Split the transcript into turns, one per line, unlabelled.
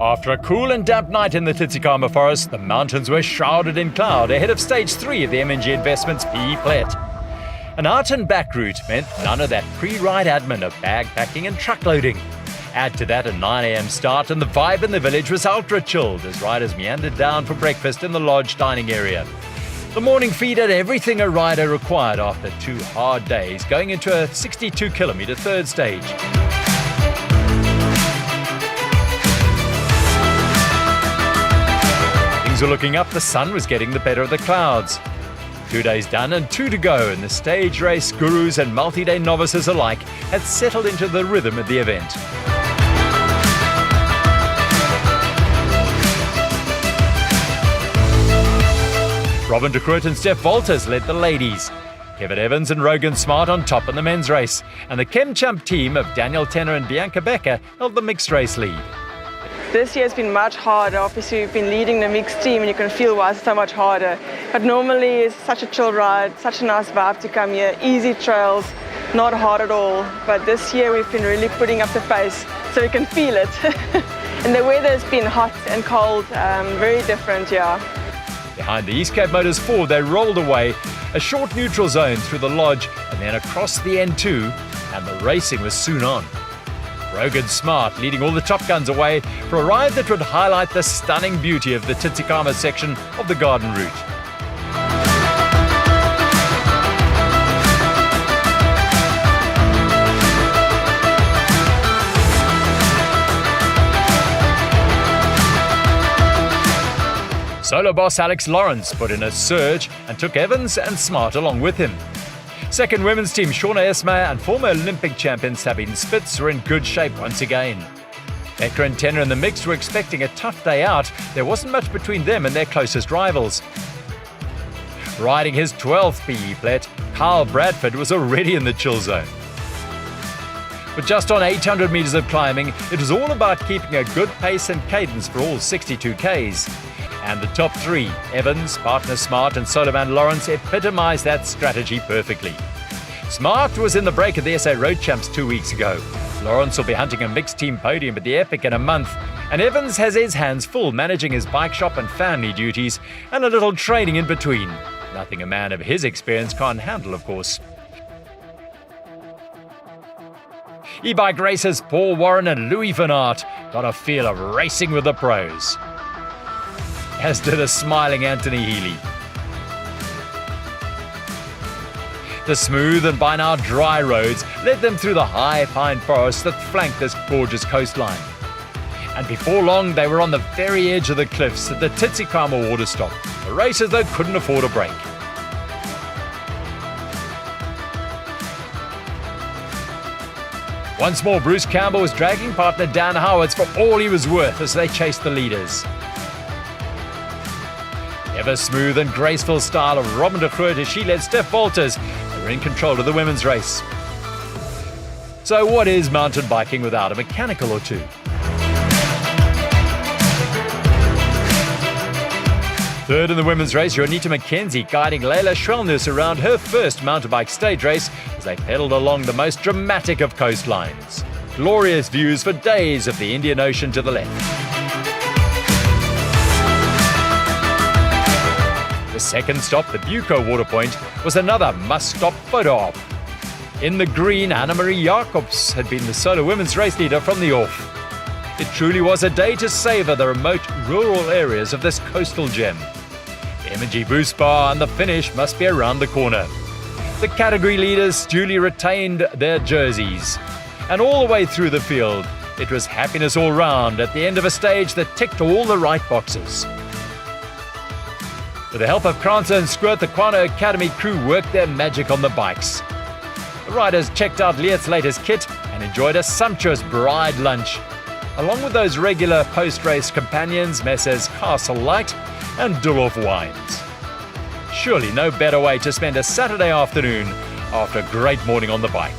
After a cool and damp night in the Tsitsikamma Forest, the mountains were shrouded in cloud ahead of Stage 3 of the MNG Investments PE Plett. An out and back route meant none of that pre-ride admin of bag packing and truck loading. Add to that a 9 a.m. start and the vibe in the village was ultra chilled as riders meandered down for breakfast in the lodge dining area. The morning feed had everything a rider required after 2 hard days, going into a 62-kilometre third stage. Things were looking up, the sun was getting the better of the clouds. 2 days done and 2 to go, and the stage race gurus and multi-day novices alike had settled into the rhythm of the event. Robin de Groot and Steph Walters led the ladies. Kevin Evans and Rogan Smart on top in the men's race, and the Chemchamp team of Daniel Tenner and Bianca Becker held the mixed race lead.
This year has been much harder. Obviously, we've been leading the mixed team and you can feel why it's so much harder. But normally it's such a chill ride, such a nice vibe to come here, easy trails, not hard at all. But this year we've been really putting up the pace so we can feel it. And the weather has been hot and cold, very different, yeah.
Behind the East Cape Motors Ford, they rolled away a short neutral zone through the lodge and then across the N2, and the racing was soon on. Rogan Smart leading all the top guns away for a ride that would highlight the stunning beauty of the Tsitsikamma section of the Garden Route. Solo boss Alex Lawrence put in a surge and took Evans and Smart along with him. Second women's team Shauna Esmeyer and former Olympic champion Sabine Spitz were in good shape once again. Becker and Tenner in the mix were expecting a tough day out. There wasn't much between them and their closest rivals. Riding his 12th PE Plett, Kyle Bradford was already in the chill zone. But just on 800 metres of climbing, it was all about keeping a good pace and cadence for all 62 Ks. And the top 3, Evans, partner Smart and soloman Lawrence, epitomised that strategy perfectly. Smart was in the break at the SA Road Champs 2 weeks ago. Lawrence will be hunting a mixed team podium at the Epic in a month. And Evans has his hands full managing his bike shop and family duties and a little training in between. Nothing a man of his experience can't handle, of course. E-bike racers Paul Warren and Louis Van Aert got a feel of racing with the pros, as did a smiling Anthony Healy. The smooth and by now dry roads led them through the high pine forests that flanked this gorgeous coastline. And before long, they were on the very edge of the cliffs at the Tsitsikamma water stop. The racers, though, couldn't afford a break. Once more, Bruce Campbell was dragging partner Dan Howards for all he was worth as they chased the leaders. Ever smooth and graceful style of Robin de Groot as she led Steph Walters, they were in control of the women's race. So what is mountain biking without a mechanical or two? Third in the women's race, Ronita McKenzie guiding Layla Schwellnus around her first mountain bike stage race as they pedalled along the most dramatic of coastlines. Glorious views for days of the Indian Ocean to the left. The second stop, the Buco water point, was another must-stop photo op. In the green, Annemarie Jacobs had been the solo women's race leader from the off. It truly was a day to savour the remote rural areas of this coastal gem. The MNG Boost Bar and the finish must be around the corner. The category leaders duly retained their jerseys. And all the way through the field, it was happiness all round at the end of a stage that ticked all the right boxes. With the help of Kranzer and Squirt, the Quano Academy crew worked their magic on the bikes. The riders checked out Liet's latest kit and enjoyed a sumptuous bride lunch, along with those regular post-race companions, Messrs Castle Light and Dulhof Wines. Surely no better way to spend a Saturday afternoon after a great morning on the bike.